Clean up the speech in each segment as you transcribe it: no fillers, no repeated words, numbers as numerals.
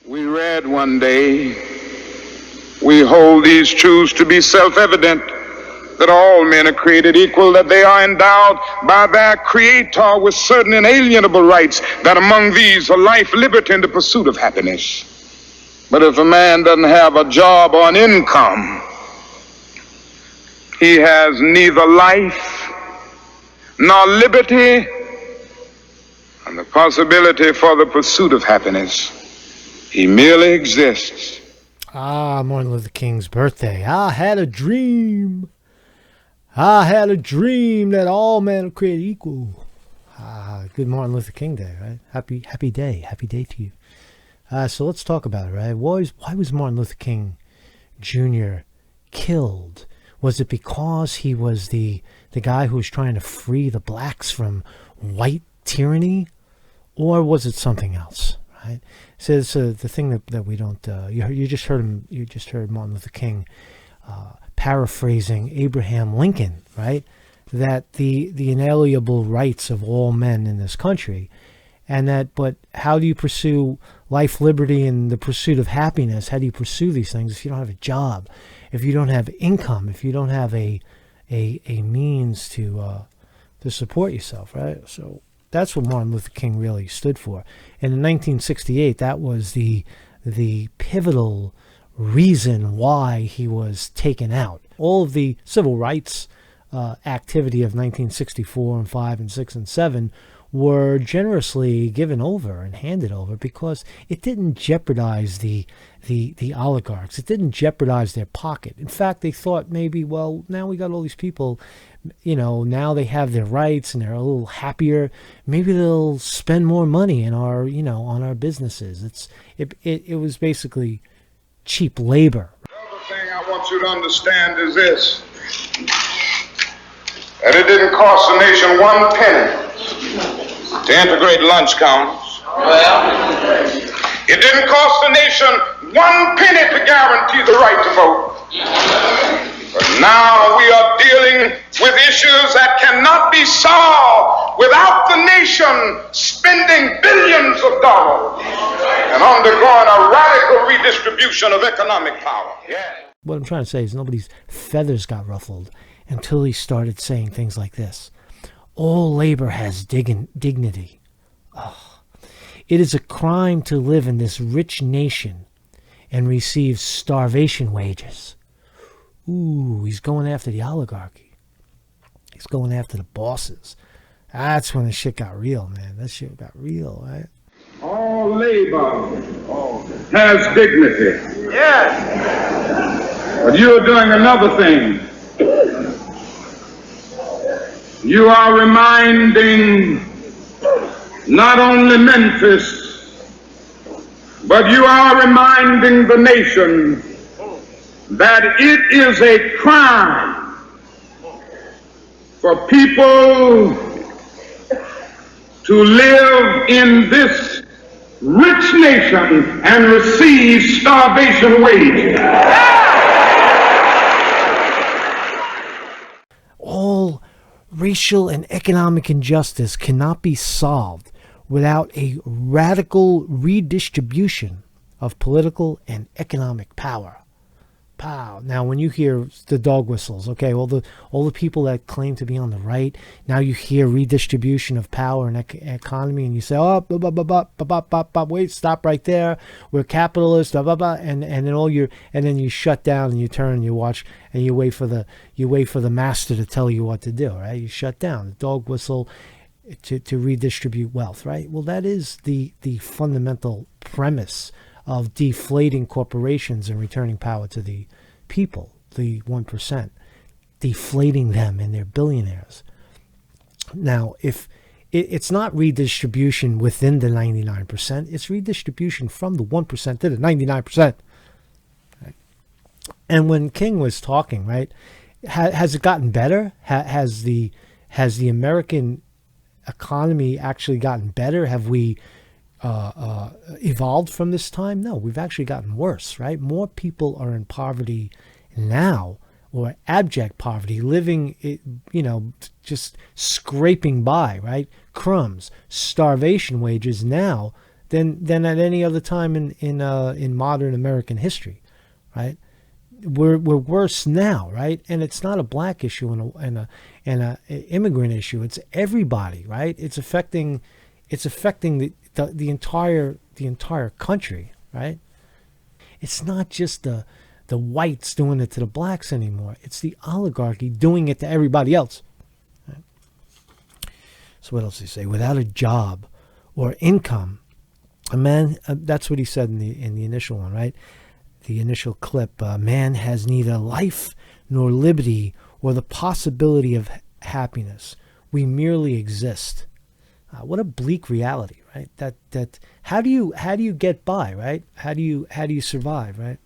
We read one day, we hold these truths to be self-evident, that all men are created equal, that they are endowed by their Creator with certain inalienable rights, that among these are life, liberty, and the pursuit of happiness. But if a man doesn't have a job or an income, he has neither life nor liberty and the possibility for the pursuit of happiness. He merely exists. Martin Luther King's birthday. I had a dream. I had a dream that all men are created equal. Good Martin Luther King Day, right? Happy day to you. So let's talk about it, right? Why was Martin Luther King Jr. killed? Was it because he was the guy who was trying to free the blacks from white tyranny? Or was it something else, right? So it's the thing that we don't, you just heard Martin Luther King paraphrasing Abraham Lincoln, right? That the inalienable rights of all men in this country, but how do you pursue life, liberty, and the pursuit of happiness? How do you pursue these things if you don't have a job, if you don't have income, if you don't have a means to support yourself, right? So that's what Martin Luther King really stood for. And in 1968, that was the pivotal reason why he was taken out. All of the civil rights activity of 1964 and 5 and 6 and 7 were generously given over and handed over because it didn't jeopardize the oligarchs. It didn't jeopardize their pocket. In fact, they thought maybe, well, now we got all these people, now they have their rights and they're a little happier. Maybe they'll spend more money in our, on our businesses. It was basically cheap labor. The other thing I want you to understand is this, that it didn't cost the nation one penny to integrate lunch counters. It didn't cost the nation one penny to guarantee the right to vote. But now we are dealing with issues that cannot be solved without the nation spending billions of dollars and undergoing a radical redistribution of economic power. Yeah. What I'm trying to say is nobody's feathers got ruffled until he started saying things like this. All labor has dignity. Oh. It is a crime to live in this rich nation and receive starvation wages. Ooh, he's going after the oligarchy. He's going after the bosses. That's when the shit got real, man. That shit got real, right? All labor has dignity. Yes. But you're doing another thing. You are reminding not only Memphis, but you are reminding the nation that it is a crime for people to live in this rich nation and receive starvation wages. All racial and economic injustice cannot be solved without a radical redistribution of political and economic power. Pow. Now, when you hear the dog whistles, okay, all the people that claim to be on the right, now you hear redistribution of power and economy, and you say, oh, wait, stop right there. We're capitalists, and then you shut down and you turn and you watch and you wait for the master to tell you what to do, right? You shut down the dog whistle to redistribute wealth, right? Well, that is the fundamental premise of deflating corporations and returning power to the people, the 1%, deflating them and their billionaires. Now, if it's not redistribution within the 99%, it's redistribution from the 1% to the 99%. Right? And when King was talking, right, has it gotten better? Has the American economy actually gotten better? Have we evolved from this time? No, we've actually gotten worse, right? More people are in poverty now, or abject poverty, living, just scraping by, right? Crumbs, starvation wages now than at any other time in modern American history, right? We're worse now, right? And it's not a black issue and a immigrant issue. It's everybody, right? It's affecting the entire country, right? It's not just the whites doing it to the blacks anymore. It's the oligarchy doing it to everybody else. Right? So what else do you say? Without a job or income, a man. That's what he said in the initial one, right? The initial clip. Man has neither life nor liberty or the possibility of happiness. We merely exist. What a bleak reality, right? That how do you get by, right? How do you survive, right?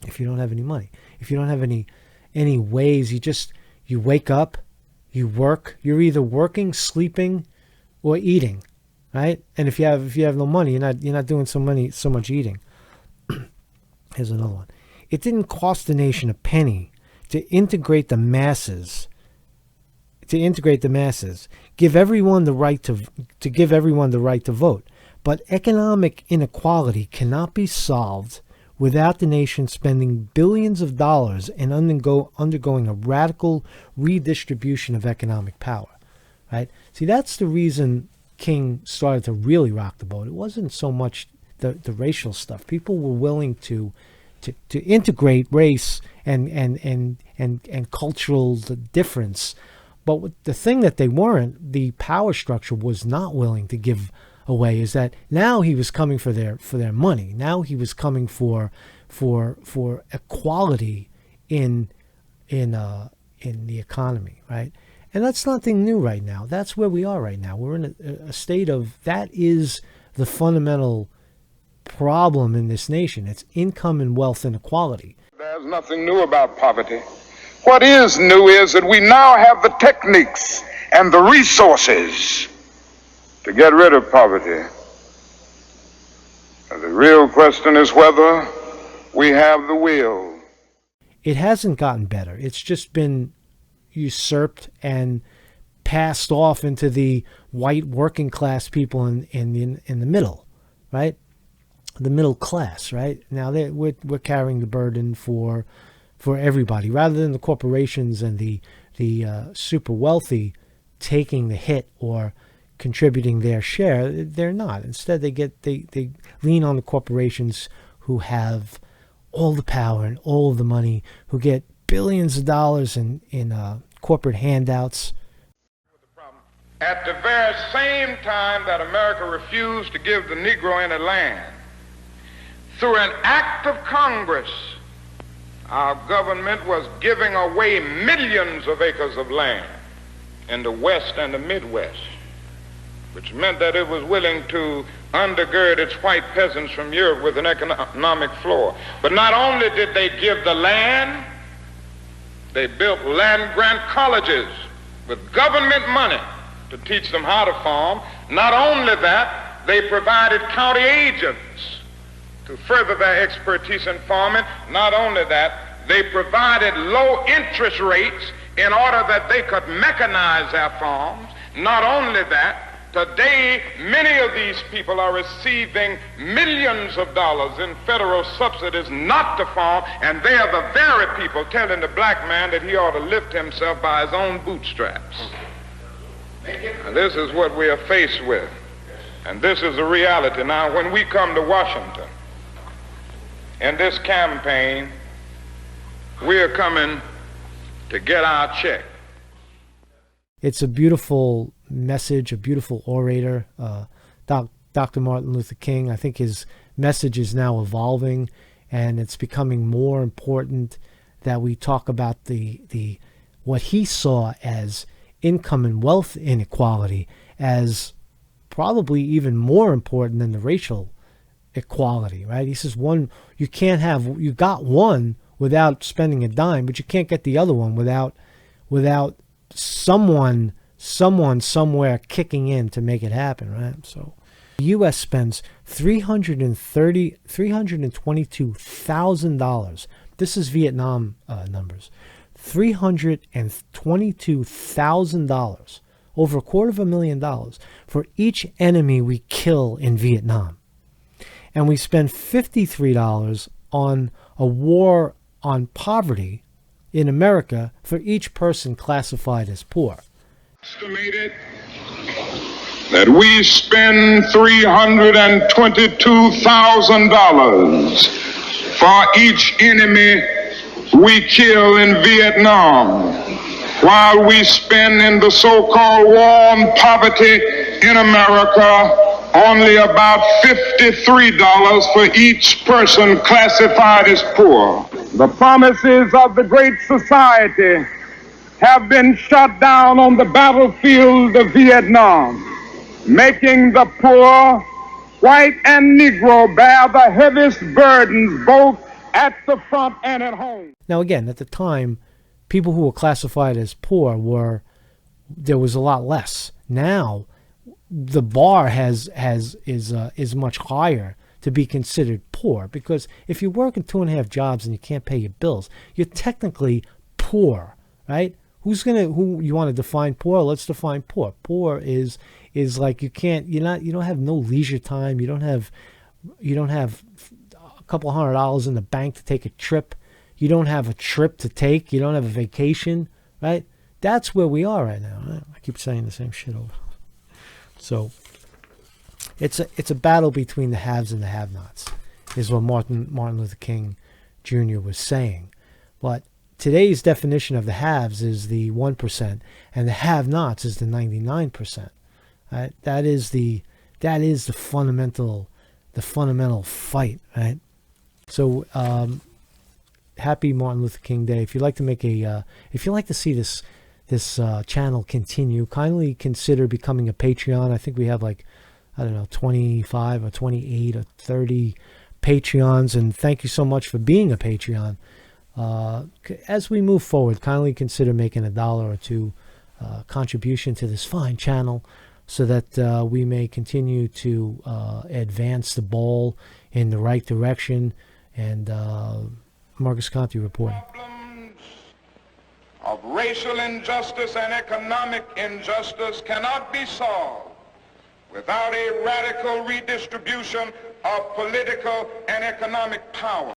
If you don't have any money, if you don't have any ways, you wake up, you work. You're either working, sleeping, or eating, right? And if you have no money, you're not doing so much eating. Here's another one. It didn't cost the nation a penny to integrate the masses. Give everyone the right to vote. But economic inequality cannot be solved without the nation spending billions of dollars and undergoing a radical redistribution of economic power. Right? See, that's the reason King started to really rock the boat. It wasn't so much the racial stuff. People were willing to integrate race and cultural difference. But the thing that they weren't, the power structure was not willing to give away, is that now he was coming for their money. Now he was coming for equality in the economy, right? And that's nothing new right now. That's where we are right now. We're in a state of, that is the fundamental problem in this nation. It's income and wealth inequality. There's nothing new about poverty. What is new is that we now have the techniques and the resources to get rid of poverty. The real question is whether we have the will. It hasn't gotten better. It's just been usurped and passed off into the white working class people in the middle, right? The middle class, right? Now we're carrying the burden for everybody, rather than the corporations and the super wealthy taking the hit or contributing their share. They're not. Instead, they lean on the corporations who have all the power and all of the money, who get billions of dollars in corporate handouts. At the very same time that America refused to give the Negro any land, through an act of Congress, our government was giving away millions of acres of land in the West and the Midwest, which meant that it was willing to undergird its white peasants from Europe with an economic floor. But not only did they give the land, they built land-grant colleges with government money to teach them how to farm. Not only that, they provided county agents to further their expertise in farming. Not only that, they provided low interest rates in order that they could mechanize their farms. Not only that, today many of these people are receiving millions of dollars in federal subsidies not to farm, and they are the very people telling the black man that he ought to lift himself by his own bootstraps. And this is what we are faced with, and this is the reality. Now, when we come to Washington in this campaign, we are coming to get our check. It's a beautiful message, a beautiful orator, Dr. Martin Luther King. I think his message is now evolving, and it's becoming more important that we talk about the what he saw as income and wealth inequality as probably even more important than the racial equality, right? He says you got one without spending a dime, but you can't get the other one without someone somewhere kicking in to make it happen, right? So the U.S. spends $322,000. This is Vietnam numbers. $322,000 over $250,000 for each enemy we kill in Vietnam. And we spend $53 on a war on poverty in America for each person classified as poor. Estimated that we spend $322,000 for each enemy we kill in Vietnam, while we spend in the so-called war on poverty in America only about $53 for each person classified as poor. The promises of the Great Society have been shot down on the battlefield of Vietnam, making the poor, white and Negro, bear the heaviest burdens both at the front and at home. Now again, at the time, people who were classified as poor there was a lot less. Now, the bar is much higher to be considered poor, because if you're working 2.5 jobs and you can't pay your bills, you're technically poor, right? Who you want to define poor? Let's define poor. Poor is like you don't have no leisure time. You don't have a couple $100 in the bank to take a trip. You don't have a trip to take. You don't have a vacation, right? That's where we are right now. Right? I keep saying the same shit over. So it's a battle between the haves and the have-nots, is what Martin Luther King Jr. was saying. But today's definition of the haves is the 1%, and the have-nots is the 99%. Right? That is the fundamental fight, right? So happy Martin Luther King Day. If you'd like to see this channel continue, kindly consider becoming a Patreon. I think we have 25 or 28 or 30 Patreons, and thank you so much for being a Patreon. As we move forward, kindly consider making $1 or $2 contribution to this fine channel, so that we may continue to advance the ball in the right direction. And Marcus Conte reporting. Problems of racial injustice and economic injustice cannot be solved without a radical redistribution of political and economic power.